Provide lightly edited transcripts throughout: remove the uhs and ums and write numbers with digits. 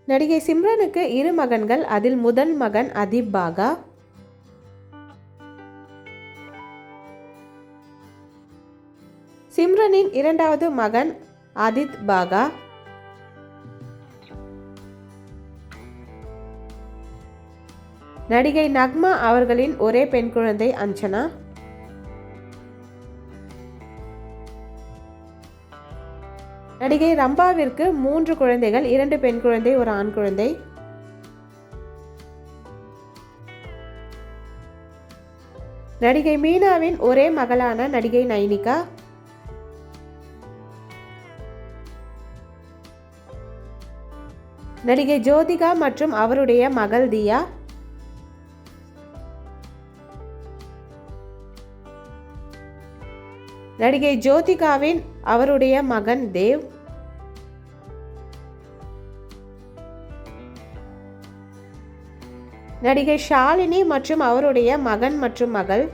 நடிகை சிம்ரனுக்கு 2 மகன்கள். அதில் முதல் மகன் அதீப் பாகா. சிம்ரனின் இரண்டாவது மகன் ஆதித் பாகா. நடிகை நக்மா அவர்களின் ஒரே பெண் குழந்தை அஞ்சனா. நடிகை ரம்பாவிற்கு 3 குழந்தைகள், 2 பெண் குழந்தை, ஒரு ஆண் குழந்தை. நடிகை மீனாவின் ஒரே மகளான நடிகை நைனிகா. நடிகை ஜோதிகா மற்றும் அவருடைய மகள் தியா. நடிகை ஜோதிகாவின் அவருடைய மகன் தேவ். நடிகை ஷாலினி மற்றும் அவருடைய மகன் மற்றும் மகள்.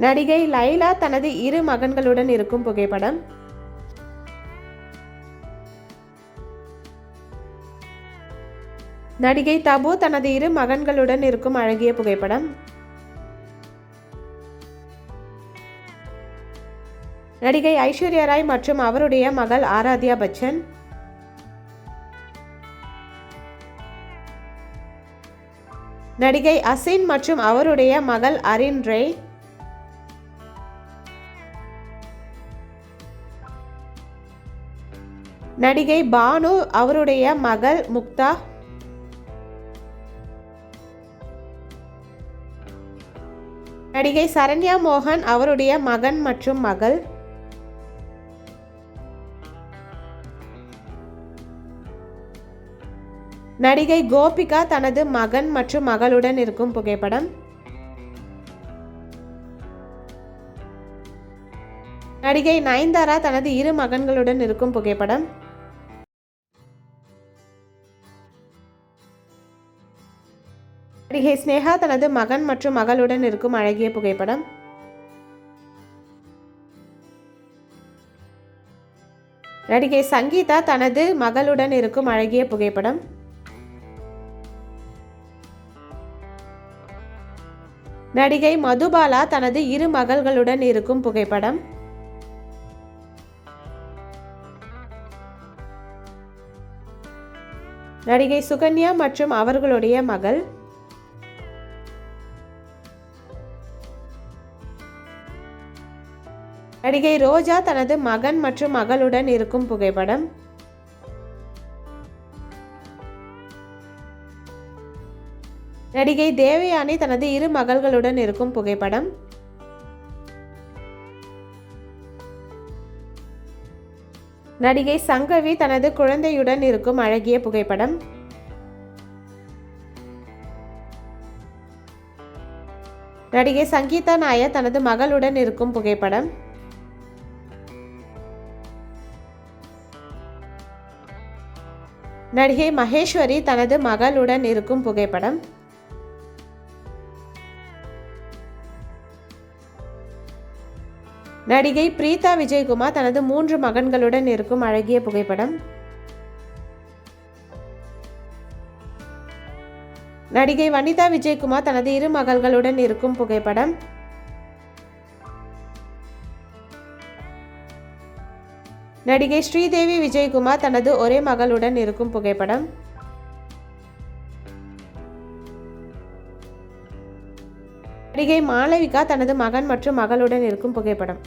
நடிகை லைலா தனது 2 மகன்களுடன் இருக்கும் புகைப்படம். நடிகை தபு தனது 2 மகன்களுடன் இருக்கும் அழகிய புகைப்படம். நடிகை ஐஸ்வர்யா ராய் மற்றும் அவருடைய மகள் ஆராத்யா பச்சன். நடிகை அசின் மற்றும் அவருடைய மகள் அரின் ரே. நடிகை பானு அவருடைய மகள் முக்தா. நடிகை சரண்யா மோகன் அவருடைய மகன் மற்றும் மகள். நடிகை கோபிகா தனது மகன் மற்றும் மகளுடன் இருக்கும் புகைப்படம். நடிகை நயன்தாரா தனது 2 மகன்களுடன் இருக்கும் புகைப்படம். நடிகை ஸ்னேகா தனது மகன் மற்றும் மகளுடன் இருக்கும் அழகிய புகைப்படம். நடிகை சங்கீதா தனது மகளுடன் இருக்கும் அழகிய புகைப்படம். நடிகை மதுபாலா தனது 2 மகள்களுடன் இருக்கும் புகைப்படம். நடிகை சுகன்யா மற்றும் அவர்களுடைய மகள். நடிகை ரோஜா தனது மகன் மற்றும் மகளுடன் இருக்கும் புகைப்படம். நடிகை தேவயானி தனது 2 மகள்களுடன் இருக்கும் புகைப்படம். நடிகை சங்கவி தனது குழந்தையுடன் இருக்கும் அழகிய புகைப்படம். நடிகை சங்கீதா நாயர் தனது மகளுடன் இருக்கும் புகைப்படம். நடிகை மகேஸ்வரி தனது மகளுடன் இருக்கும் புகைப்படம். நடிகை பிரீதா விஜயகுமார் தனது 3 மகன்களுடன் இருக்கும் அழகிய புகைப்படம். நடிகை வனிதா விஜயகுமார் தனது 2 மகள்களுடன் இருக்கும் புகைப்படம். நடிகை ஸ்ரீதேவி விஜயகுமார் தனது ஒரே மகளுடன் இருக்கும் புகைப்படம். நடிகை மாளவிகா தனது மகன் மற்றும் மகளுடன் இருக்கும் புகைப்படம்.